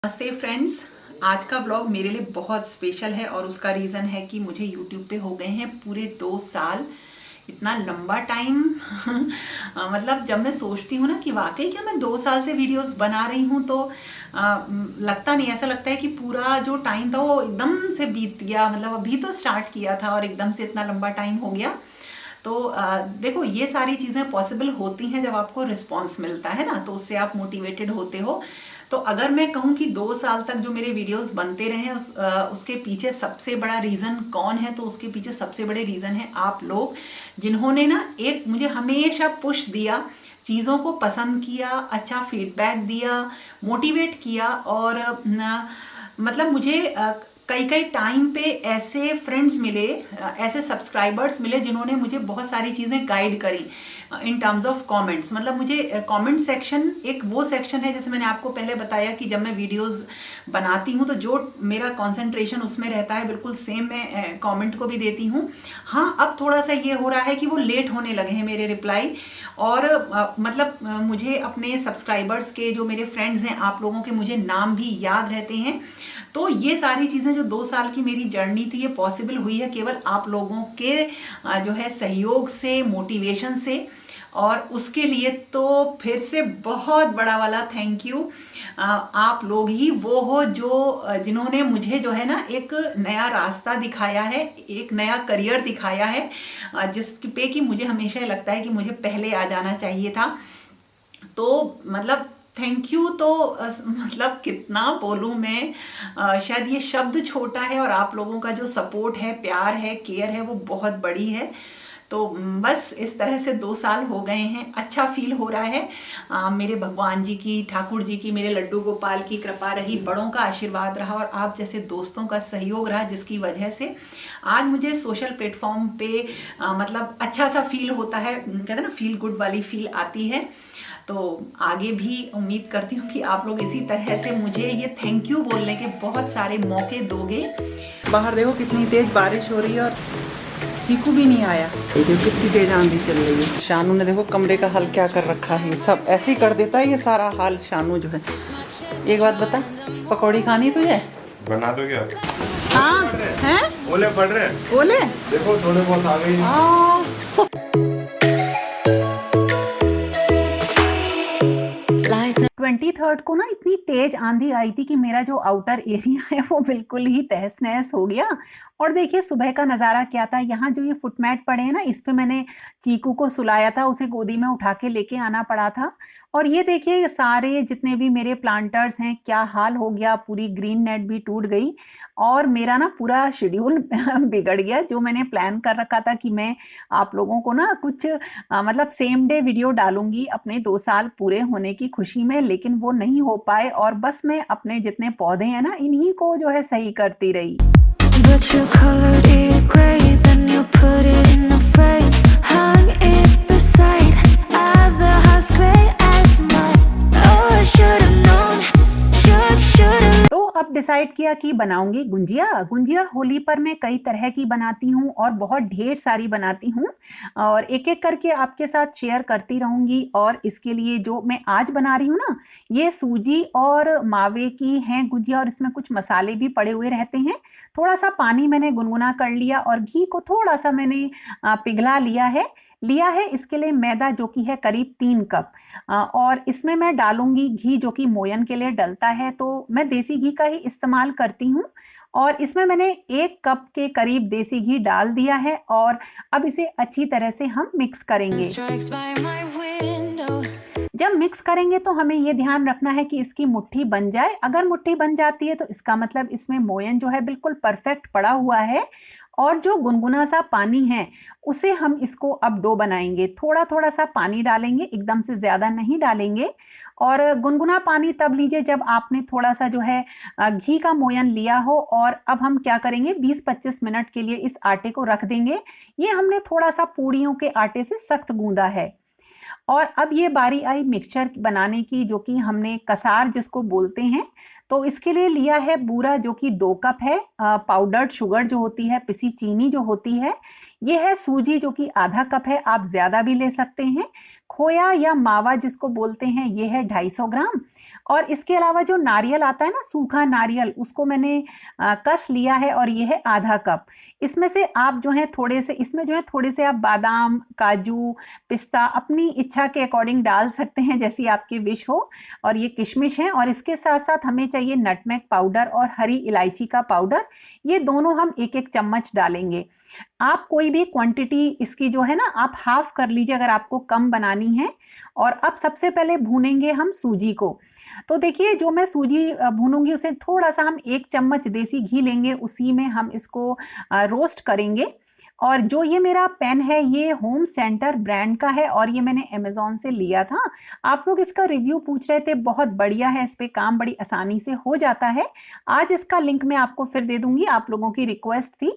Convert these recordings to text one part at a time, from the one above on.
नमस्ते फ्रेंड्स। आज का व्लॉग मेरे लिए बहुत स्पेशल है और उसका रीज़न है कि मुझे YouTube पे हो गए हैं पूरे 2 साल। इतना लंबा टाइम मतलब जब मैं सोचती हूँ ना कि वाकई क्या मैं 2 साल से वीडियोस बना रही हूँ तो लगता नहीं, ऐसा लगता है कि पूरा जो टाइम था वो एकदम से बीत गया। मतलब अभी तो स्टार्ट किया था और एकदम से इतना लंबा टाइम हो गया। तो देखो, ये सारी चीज़ें पॉसिबल होती हैं जब आपको रिस्पॉन्स मिलता है ना, तो उससे आप मोटिवेटेड होते हो। तो अगर मैं कहूँ कि 2 साल तक जो मेरे वीडियोस बनते रहे उसके पीछे सबसे बड़ा रीज़न कौन है, तो उसके पीछे सबसे बड़े रीज़न है आप लोग, जिन्होंने ना एक मुझे हमेशा पुश दिया, चीज़ों को पसंद किया, अच्छा फीडबैक दिया, मोटिवेट किया। और मतलब मुझे कई कई टाइम पे ऐसे फ्रेंड्स मिले, ऐसे सब्सक्राइबर्स मिले जिन्होंने मुझे बहुत सारी चीज़ें गाइड करी इन टर्म्स ऑफ कमेंट्स। मतलब मुझे कमेंट सेक्शन एक वो सेक्शन है, जैसे मैंने आपको पहले बताया कि जब मैं वीडियोस बनाती हूँ तो जो मेरा कंसंट्रेशन उसमें रहता है बिल्कुल सेम मैं कमेंट को भी देती हूँ। हाँ, अब थोड़ा सा ये हो रहा है कि वो लेट होने लगे हैं मेरे रिप्लाई। और मतलब मुझे अपने सब्सक्राइबर्स के, जो मेरे फ्रेंड्स हैं, आप लोगों के मुझे नाम भी याद रहते हैं। तो ये सारी चीज़ें जो 2 साल की मेरी जर्नी थी, ये पॉसिबल हुई है केवल आप लोगों के जो है सहयोग से, मोटिवेशन से। और उसके लिए तो फिर से बहुत बड़ा वाला थैंक यू। आप लोग ही वो हो जो जिन्होंने मुझे जो है ना एक नया रास्ता दिखाया है, एक नया करियर दिखाया है, जिस पे कि मुझे हमेशा लगता है कि मुझे पहले आ जाना चाहिए था। तो मतलब थैंक यू तो मतलब कितना बोलूँ मैं, शायद ये शब्द छोटा है और आप लोगों का जो सपोर्ट है, प्यार है, केयर है, वो बहुत बड़ी है। तो बस इस तरह से 2 साल हो गए हैं, अच्छा फील हो रहा है। मेरे भगवान जी की, ठाकुर जी की, मेरे लड्डू गोपाल की कृपा रही, बड़ों का आशीर्वाद रहा और आप जैसे दोस्तों का सहयोग रहा, जिसकी वजह से आज मुझे सोशल प्लेटफॉर्म पे मतलब अच्छा सा फील होता है। कहते हैं ना, फील गुड वाली फील आती है। तो आगे भी उम्मीद करती हूँ कि आप लोग इसी तरह से मुझे ये थैंक यू बोलने के बहुत सारे मौके दोगे। बाहर देखो कितनी तेज बारिश हो रही है और चीकू भी नहीं आया। देखो कितनी तेज आंधी चल रही है। शानू ने देखो कमरे का हाल क्या कर रखा है, सब ऐसे ही कर देता है ये सारा हाल शानू जो है। एक बात बता, पकौड़ी खानी तुझे? बना दो क्या? हाँ हैं? ओले पड़ रहे हैं, ओले देखो थोड़े बहुत आ गई। 23rd को ना इतनी तेज आंधी आई थी कि मेरा जो आउटर एरिया है वो बिल्कुल ही तहस नहस हो गया। और देखिए सुबह का नज़ारा क्या था, यहाँ जो ये फुटमैट पड़े हैं ना, इस पे मैंने चीकू को सुलाया था, उसे गोदी में उठा के लेके आना पड़ा था। और ये देखिए ये सारे जितने भी मेरे प्लांटर्स हैं, क्या हाल हो गया, पूरी ग्रीन नेट भी टूट गई और मेरा ना पूरा शेड्यूल बिगड़ गया। जो मैंने प्लान कर रखा था कि मैं आप लोगों को ना कुछ मतलब सेम डे वीडियो डालूंगी अपने 2 साल पूरे होने की खुशी में, लेकिन वो नहीं हो पाए और बस मैं अपने जितने पौधे हैं ना, इन्हीं को जो है सही करती रही। But you colored it gray, then you put it in a frame, hung it beside other house gray as mine. Oh, I should have known, should have. तो अब डिसाइड किया कि बनाऊंगी गुंजिया। गुंजिया होली पर मैं कई तरह की बनाती हूँ और बहुत ढेर सारी बनाती हूँ और एक एक करके आपके साथ शेयर करती रहूंगी। और इसके लिए जो मैं आज बना रही हूँ ना, ये सूजी और मावे की है गुंजिया और इसमें कुछ मसाले भी पड़े हुए रहते हैं। थोड़ा सा पानी मैंने गुनगुना कर लिया और घी को थोड़ा सा मैंने पिघला लिया है इसके लिए मैदा जो कि है करीब 3 कप। और इसमें मैं डालूंगी घी जो कि मोयन के लिए डलता है, तो मैं देसी घी का ही इस्तेमाल करती हूँ। और इसमें मैंने 1 कप के करीब देसी घी डाल दिया है और अब इसे अच्छी तरह से हम मिक्स करेंगे। जब मिक्स करेंगे तो हमें ये ध्यान रखना है कि इसकी मुट्ठी बन जाए। अगर मुट्ठी बन जाती है तो इसका मतलब इसमें मोयन जो है बिल्कुल परफेक्ट पड़ा हुआ है। और जो गुनगुना सा पानी है उसे हम इसको अब डो बनाएंगे। थोड़ा थोड़ा सा पानी डालेंगे, एकदम से ज्यादा नहीं डालेंगे। और गुनगुना पानी तब लीजिए जब आपने थोड़ा सा जो है घी का मोयन लिया हो। और अब हम क्या करेंगे, 20-25 मिनट के लिए इस आटे को रख देंगे। ये हमने थोड़ा सा पूड़ियों के आटे से सख्त गूंदा है। और अब ये बारी आई मिक्सचर बनाने की, जो कि हमने कसार जिसको बोलते हैं। तो इसके लिए लिया है बूरा जो कि 2 कप है, पाउडर्ड शुगर जो होती है, पिसी चीनी जो होती है, ये है सूजी जो कि आधा कप है, आप ज़्यादा भी ले सकते हैं। खोया या मावा जिसको बोलते हैं ये है 250 ग्राम। और इसके अलावा जो नारियल आता है ना, सूखा नारियल, उसको मैंने कस लिया है और ये है आधा कप। इसमें से आप जो है थोड़े से, इसमें जो है थोड़े से आप बादाम, काजू, पिस्ता अपनी इच्छा के अकॉर्डिंग डाल सकते हैं, जैसी आपकी विश हो। और ये किशमिश है और इसके साथ साथ हमें चाहिए नटमेग पाउडर और हरी इलायची का पाउडर। ये दोनों हम एक एक चम्मच डालेंगे। आप कोई भी क्वांटिटी इसकी जो है ना, आप हाफ कर लीजिए अगर आपको कम बनानी है। और अब सबसे पहले भूनेंगे हम सूजी को। तो देखिए, जो मैं सूजी भूनूंगी उसे थोड़ा सा हम 1 चम्मच देसी घी लेंगे, उसी में हम इसको रोस्ट करेंगे। और जो ये मेरा पेन है ये होम सेंटर ब्रांड का है और ये मैंने अमेज़ॉन से लिया था। आप लोग इसका रिव्यू पूछ रहे थे, बहुत बढ़िया है, इस पे काम बड़ी आसानी से हो जाता है। आज इसका लिंक मैं आपको फिर दे दूंगी, आप लोगों की रिक्वेस्ट थी।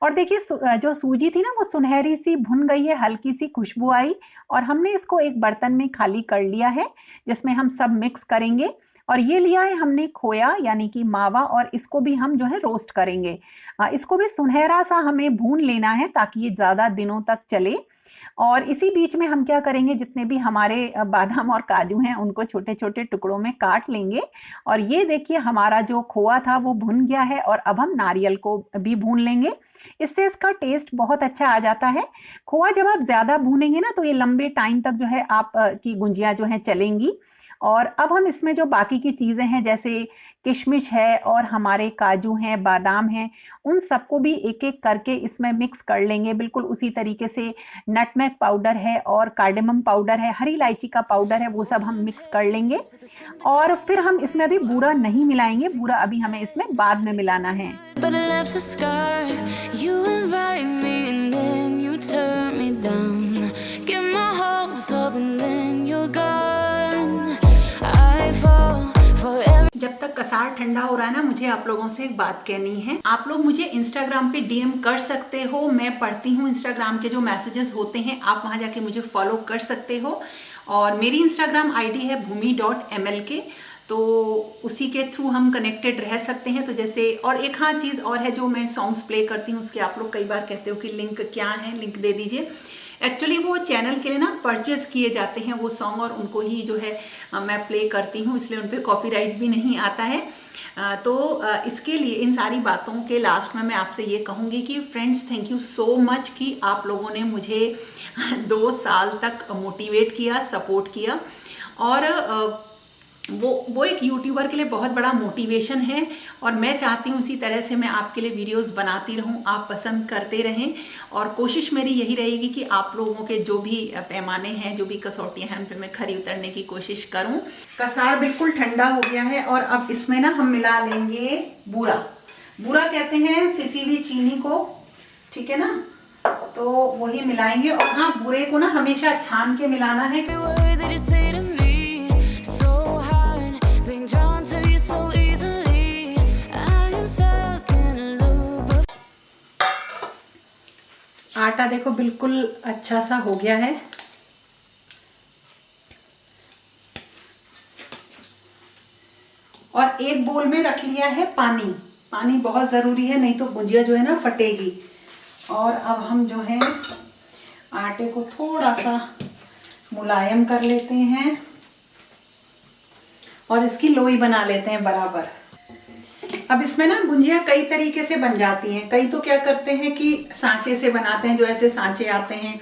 और देखिए, जो सूजी थी ना वो सुनहरी सी भुन गई है, हल्की सी खुशबू आई। और हमने इसको एक बर्तन में खाली कर लिया है जिसमें हम सब मिक्स करेंगे। और ये लिया है हमने खोया यानी कि मावा, और इसको भी हम जो है रोस्ट करेंगे। इसको भी सुनहरा सा हमें भून लेना है ताकि ये ज़्यादा दिनों तक चले। और इसी बीच में हम क्या करेंगे, जितने भी हमारे बादाम और काजू हैं उनको छोटे छोटे टुकड़ों में काट लेंगे। और ये देखिए, हमारा जो खोआ था वो भुन गया है और अब हम नारियल को भी भून लेंगे। इससे इसका टेस्ट बहुत अच्छा आ जाता है। खोआ जब आप ज़्यादा भूनेंगे ना तो ये लंबे टाइम तक जो है आप की गुंजिया जो है चलेंगी। और अब हम इसमें जो बाकी की चीज़ें हैं, जैसे किशमिश है और हमारे काजू हैं, बादाम हैं, उन सबको भी एक एक करके इसमें मिक्स कर लेंगे। बिल्कुल उसी तरीके से नटमेग पाउडर है और कार्डेमम पाउडर है, हरी इलायची का पाउडर है, वो सब हम मिक्स कर लेंगे। और फिर हम इसमें अभी बूरा नहीं मिलाएंगे, बूरा अभी हमें इसमें बाद में मिलाना है। But it left a scar. You invite me and then you turn me down. Get my hopes up and then you're gone. I fall for every. जब तक कसार ठंडा हो रहा है ना, मुझे आप लोगों से एक बात कहनी है। आप लोग मुझे इंस्टाग्राम पे डीएम कर सकते हो, मैं पढ़ती हूँ इंस्टाग्राम के जो मैसेजेस होते हैं, आप वहाँ जाके मुझे फॉलो कर सकते हो। और मेरी इंस्टाग्राम आईडी है bhumi.mlk, तो उसी के थ्रू हम कनेक्टेड रह सकते हैं। तो जैसे, और एक हाँ चीज़ और है, जो मैं सॉन्ग्स प्ले करती हूँ उसके आप लोग कई बार कहते हो कि लिंक क्या है, लिंक दे दीजिए। एक्चुअली वो चैनल के लिए ना परचेज किए जाते हैं वो सॉन्ग, और उनको ही जो है मैं प्ले करती हूँ, इसलिए उन पर कॉपीराइट भी नहीं आता है। तो इसके लिए, इन सारी बातों के लास्ट में मैं आपसे ये कहूँगी कि friends, thank you so much कि आप लोगों ने मुझे 2 साल तक मोटिवेट किया, सपोर्ट किया। और वो एक यूट्यूबर के लिए बहुत बड़ा मोटिवेशन है। और मैं चाहती हूँ इसी तरह से मैं आपके लिए वीडियोस बनाती रहूँ, आप पसंद करते रहें। और कोशिश मेरी यही रहेगी कि आप लोगों के जो भी पैमाने हैं, जो भी कसौटियाँ हैं, उन पे मैं खरी उतरने की कोशिश करूँ। कसार बिल्कुल ठंडा हो गया है और अब इसमें ना हम मिला लेंगे बूरा। बूरा कहते हैं पिसी हुई चीनी को, ठीक है ना, तो वही मिलाएंगे। और हाँ, बूरे को ना हमेशा छान के मिलाना है। word that you say to me, so hard, being drawn to you so easily. I am stuck in a loop of. आटा देखो बिल्कुल अच्छा सा हो गया है। और एक बोल में रख लिया है पानी। पानी बहुत ज़रूरी है, नहीं तो गुंजिया जो है ना फटेगी। और अब हम जो है आटे को थोड़ा सा मुलायम कर लेते हैं और इसकी लोई बना लेते हैं बराबर। अब इसमें ना गुंजिया कई तरीके से बन जाती हैं। कई तो क्या करते हैं कि सांचे से बनाते हैं, जो ऐसे सांचे आते हैं।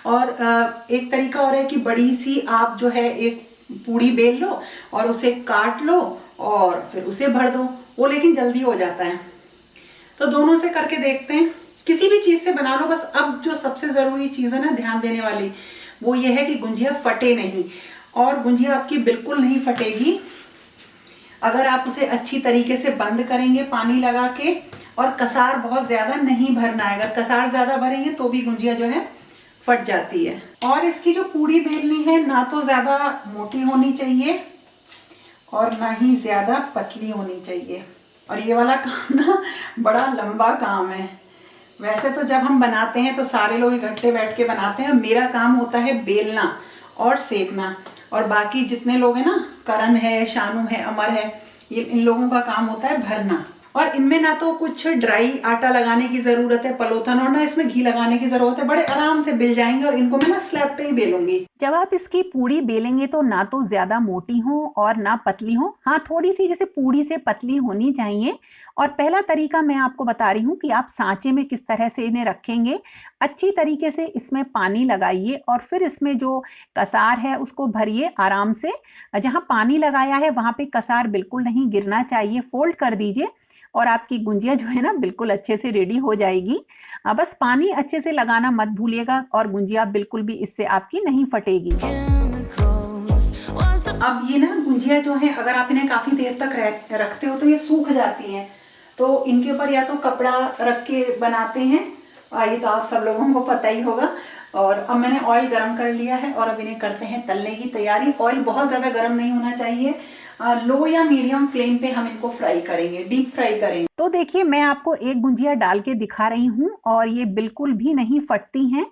और एक तरीका और है कि बड़ी सी आप जो है एक पूड़ी बेल लो और उसे काट लो और फिर उसे भर दो, वो लेकिन जल्दी हो जाता है। तो दोनों से करके देखते हैं, किसी भी चीज़ से बना लो। बस अब जो सबसे ज़रूरी चीज़ है ना ध्यान देने वाली, वो ये है कि गुंजिया फटे नहीं। और गुंजिया आपकी बिल्कुल नहीं फटेगी अगर आप उसे अच्छी तरीके से बंद करेंगे पानी लगा के। और कसार बहुत ज़्यादा नहीं भरना है, अगर कसार ज़्यादा भरेंगे तो भी गुंजिया जो है फट जाती है। और इसकी जो पूड़ी बेलनी है, ना तो ज़्यादा मोटी होनी चाहिए और ना ही ज़्यादा पतली होनी चाहिए। और ये वाला काम ना बड़ा लंबा काम है। वैसे तो जब हम बनाते हैं तो सारे लोग इकट्ठे बैठ के बनाते हैं, मेरा काम होता है बेलना और सेकना। और बाकी जितने लोग हैं ना, करण है, शानू है, अमर है, ये इन लोगों का काम होता है भरना। और इनमें ना तो कुछ ड्राई आटा लगाने की ज़रूरत है पलोथन, और ना इसमें घी लगाने की ज़रूरत है। बड़े आराम से बेल जाएंगे और इनको मैं ना स्लैब पे ही बेलूंगी। जब आप इसकी पूड़ी बेलेंगे तो ना तो ज़्यादा मोटी हो और ना पतली हो, हाँ थोड़ी सी जैसे पूड़ी से पतली होनी चाहिए। और पहला तरीका मैं आपको बता रही हूँ कि आप सांचे में किस तरह से इन्हें रखेंगे। अच्छी तरीके से इसमें पानी लगाइए और फिर इसमें जो कसार है उसको भरिए आराम से। जहाँ पानी लगाया है वहाँ पे कसार बिल्कुल नहीं गिरना चाहिए। फोल्ड कर दीजिए और आपकी गुंजिया जो है ना बिल्कुल अच्छे से रेडी हो जाएगी। बस पानी अच्छे से लगाना मत भूलिएगा और गुंजिया बिल्कुल भी इससे आपकी नहीं फटेगी। अब ये ना गुंजिया जो है अगर आप इन्हें काफी देर तक रखते हो तो ये सूख जाती हैं, तो इनके ऊपर या तो कपड़ा रख के बनाते हैं, ये तो आप सब लोगों को पता ही होगा। और अब मैंने ऑयल गरम कर लिया है और अब इन्हें करते हैं तलने की तैयारी। ऑयल बहुत ज़्यादा गरम नहीं होना चाहिए, लो या मीडियम फ्लेम पे हम इनको फ्राई करेंगे, डीप फ्राई करेंगे। तो देखिए मैं आपको एक गुंजिया डाल के दिखा रही हूँ और ये बिल्कुल भी नहीं फटती हैं।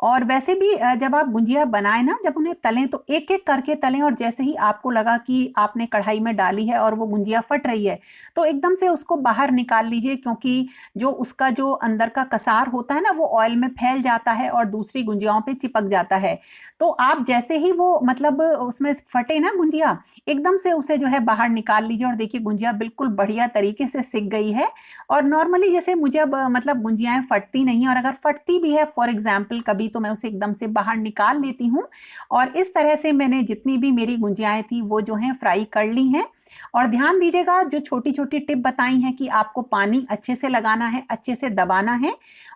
और वैसे भी जब आप गुंजिया बनाएं ना, जब उन्हें तलें तो एक एक करके तलें, और जैसे ही आपको लगा कि आपने कढ़ाई में डाली है और वो गुंजिया फट रही है तो एकदम से उसको बाहर निकाल लीजिए, क्योंकि जो उसका जो अंदर का कसार होता है ना वो ऑयल में फैल जाता है और दूसरी गुंजियाओं पे चिपक जाता है। तो आप जैसे ही वो मतलब उसमें फटे ना गुंजिया, एकदम से उसे जो है बाहर निकाल लीजिए और देखिए गुंजिया बिल्कुल बढ़िया तरीके से सिक गई है। और नॉर्मली जैसे मुझे अब मतलब गुंजियाएं फटती नहीं, और अगर फटती भी है फॉर एग्जाम्पल कभी, तो मैं उसे एकदम से बाहर निकाल लेती हूँ। और इस तरह से मैंने जितनी भी मेरी गुंजियाएं थी वो जो है फ्राई कर ली हैं। और ध्यान दीजिएगा जो छोटी छोटी टिप बताई हैं कि आपको पानी अच्छे से लगाना है, अच्छे से दबाना है,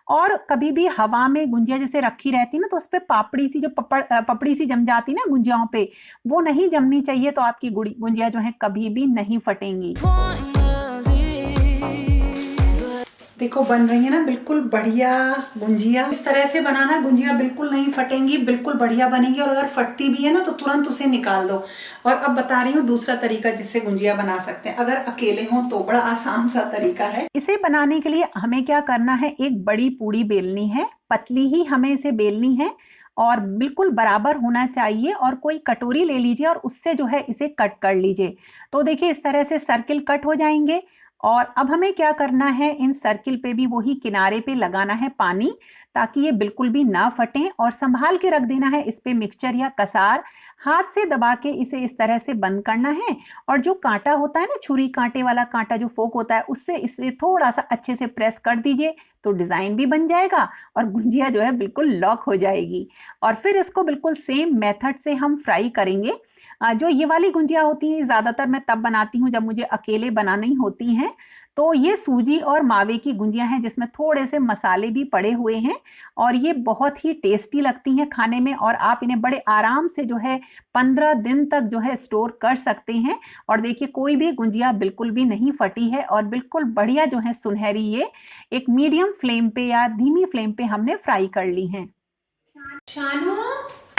और कभी भी हवा में गुंजिया जैसे रखी रहती ना तो उस पर पापड़ी सी जो पपड़ी सी जम जाती ना गुंजियाओं पे, वो नहीं जमनी चाहिए, तो आपकी गुंजिया जो है कभी भी नहीं फटेंगी। देखो बन रही है ना बिल्कुल बढ़िया गुंजिया। इस तरह से बनाना, गुंजिया बिल्कुल नहीं फटेंगी, बिल्कुल बढ़िया बनेगी। और अगर फटती भी है ना तो तुरंत उसे निकाल दो। और अब बता रही हूँ दूसरा तरीका जिससे गुंजिया बना सकते हैं, अगर अकेले हों तो बड़ा आसान सा तरीका है। इसे बनाने के लिए हमें क्या करना है, एक बड़ी पूड़ी बेलनी है, पतली ही हमें इसे बेलनी है और बिल्कुल बराबर होना चाहिए। और कोई कटोरी ले लीजिए और उससे जो है इसे कट कर लीजिए। तो देखिए इस तरह से सर्किल कट हो जाएंगे। और अब हमें क्या करना है, इन सर्किल पे भी वही किनारे पे लगाना है पानी, ताकि ये बिल्कुल भी ना फटें। और संभाल के रख देना है इस पे मिक्सचर या कसार, हाथ से दबा के इसे इस तरह से बंद करना है। और जो कांटा होता है ना, छुरी कांटे वाला कांटा जो फोक होता है, उससे इसे थोड़ा सा अच्छे से प्रेस कर दीजिए तो डिज़ाइन भी बन जाएगा और गुंजिया जो है बिल्कुल लॉक हो जाएगी। और फिर इसको बिल्कुल सेम मेथड से हम फ्राई करेंगे। जो ये वाली गुंजिया होती है ज़्यादातर मैं तब बनाती हूँ जब मुझे अकेले बनानी होती हैं। तो ये सूजी और मावे की गुंजियां हैं जिसमें थोड़े से मसाले भी पड़े हुए हैं और ये बहुत ही टेस्टी लगती हैं खाने में। और आप इन्हें बड़े आराम से जो है 15 दिन तक जो है स्टोर कर सकते हैं। और देखिए कोई भी गुंजिया बिल्कुल भी नहीं फटी है और बिल्कुल बढ़िया जो है सुनहरी ये एक मीडियम फ्लेम पे या धीमी फ्लेम पे हमने फ्राई कर ली हैं। शानू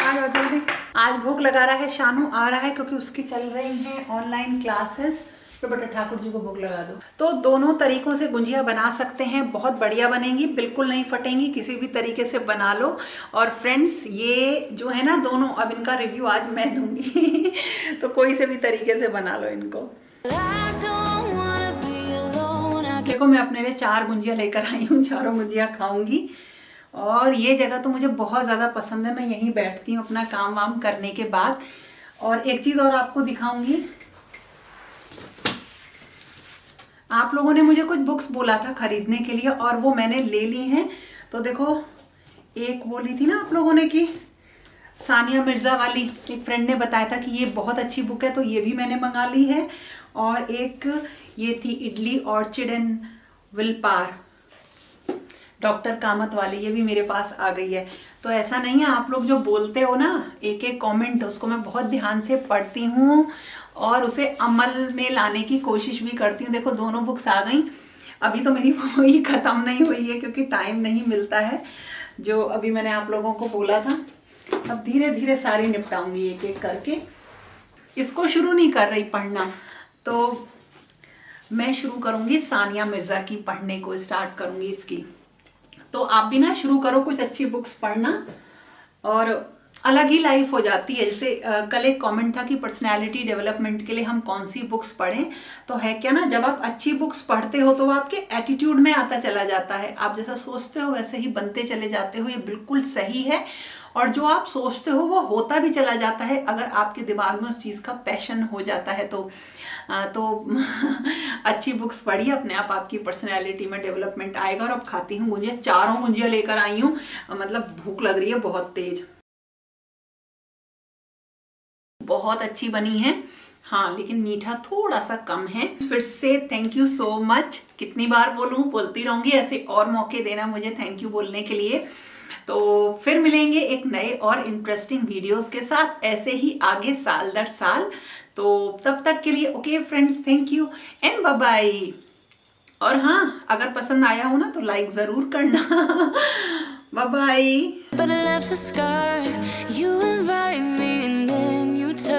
आ जाओ जल्दी, आज भूख लगा रहा है। शानू आ रहा है क्योंकि उसकी चल रही हैं ऑनलाइन क्लासेस, तो बेटा ठाकुर जी को भूख लगा दो। तो दोनों तरीकों से गुंजिया बना सकते हैं, बहुत बढ़िया बनेंगी, बिल्कुल नहीं फटेंगी, किसी भी तरीके से बना लो। और फ्रेंड्स ये जो है ना दोनों, अब इनका रिव्यू आज मैं दूंगी तो कोई से भी तरीके से बना लो इनको। देखो मैं अपने लिए 4 गुंजिया लेकर आई हूँ, चारों गुंजिया खाऊंगी। और ये जगह तो मुझे बहुत ज़्यादा पसंद है, मैं यहीं बैठती हूँ अपना काम वाम करने के बाद। और एक चीज़ और आपको दिखाऊंगी, आप लोगों ने मुझे कुछ बुक्स बोला था खरीदने के लिए और वो मैंने ले ली हैं। तो देखो एक बोली थी ना आप लोगों ने कि सानिया मिर्ज़ा वाली, एक फ्रेंड ने बताया था कि ये बहुत अच्छी बुक है, तो ये भी मैंने मंगा ली है। और एक ये थी idli orchid and will power, doctor Kamat वाली, ये भी मेरे पास आ गई है। तो ऐसा नहीं है, आप लोग जो बोलते हो ना एक एक कमेंट, उसको मैं बहुत ध्यान से पढ़ती हूँ और उसे अमल में लाने की कोशिश भी करती हूँ। देखो दोनों बुक्स आ गई। अभी तो मेरी वही ख़त्म नहीं हुई है क्योंकि टाइम नहीं मिलता है, जो अभी मैंने आप लोगों को बोला था। अब धीरे धीरे सारी निपटाऊंगी एक एक करके। इसको शुरू नहीं कर रही पढ़ना, तो मैं शुरू करूँगी सानिया मिर्ज़ा की, पढ़ने को स्टार्ट करूँगी इसकी। तो आप भी ना शुरू करो कुछ अच्छी बुक्स पढ़ना। और अलग ही लाइफ हो जाती है। जैसे कल एक कमेंट था कि पर्सनालिटी डेवलपमेंट के लिए हम कौन सी बुक्स पढ़ें, तो है क्या ना, जब आप अच्छी बुक्स पढ़ते हो तो वो आपके एटीट्यूड में आता चला जाता है, आप जैसा सोचते हो वैसे ही बनते चले जाते हो, ये बिल्कुल सही है। और जो आप सोचते हो वो होता भी चला जाता है, अगर आपके दिमाग में उस चीज़ का पैशन हो जाता है तो अच्छी बुक्स पढ़िए, अपने आप आपकी पर्सनैलिटी में डेवलपमेंट आएगा। और अब खाती हूँ गुंजिया, 4 गुंजिया लेकर आई हूँ, मतलब भूख लग रही है बहुत तेज, बहुत अच्छी बनी है। हाँ, लेकिन मीठा थोड़ा सा कम है। फिर से थैंक यू सो मच, कितनी बार बोलूँ, बोलती रहूंगी, ऐसे और मौके देना मुझे थैंक यू बोलने के लिए। तो फिर मिलेंगे एक नए और इंटरेस्टिंग वीडियोस के साथ, ऐसे ही आगे साल दर साल। तो तब तक के लिए okay friends, thank you and bye bye. और हाँ, अगर पसंद आया हो ना तो लाइक ज़रूर करना। Bye bye. But it leaves a scar. You invite me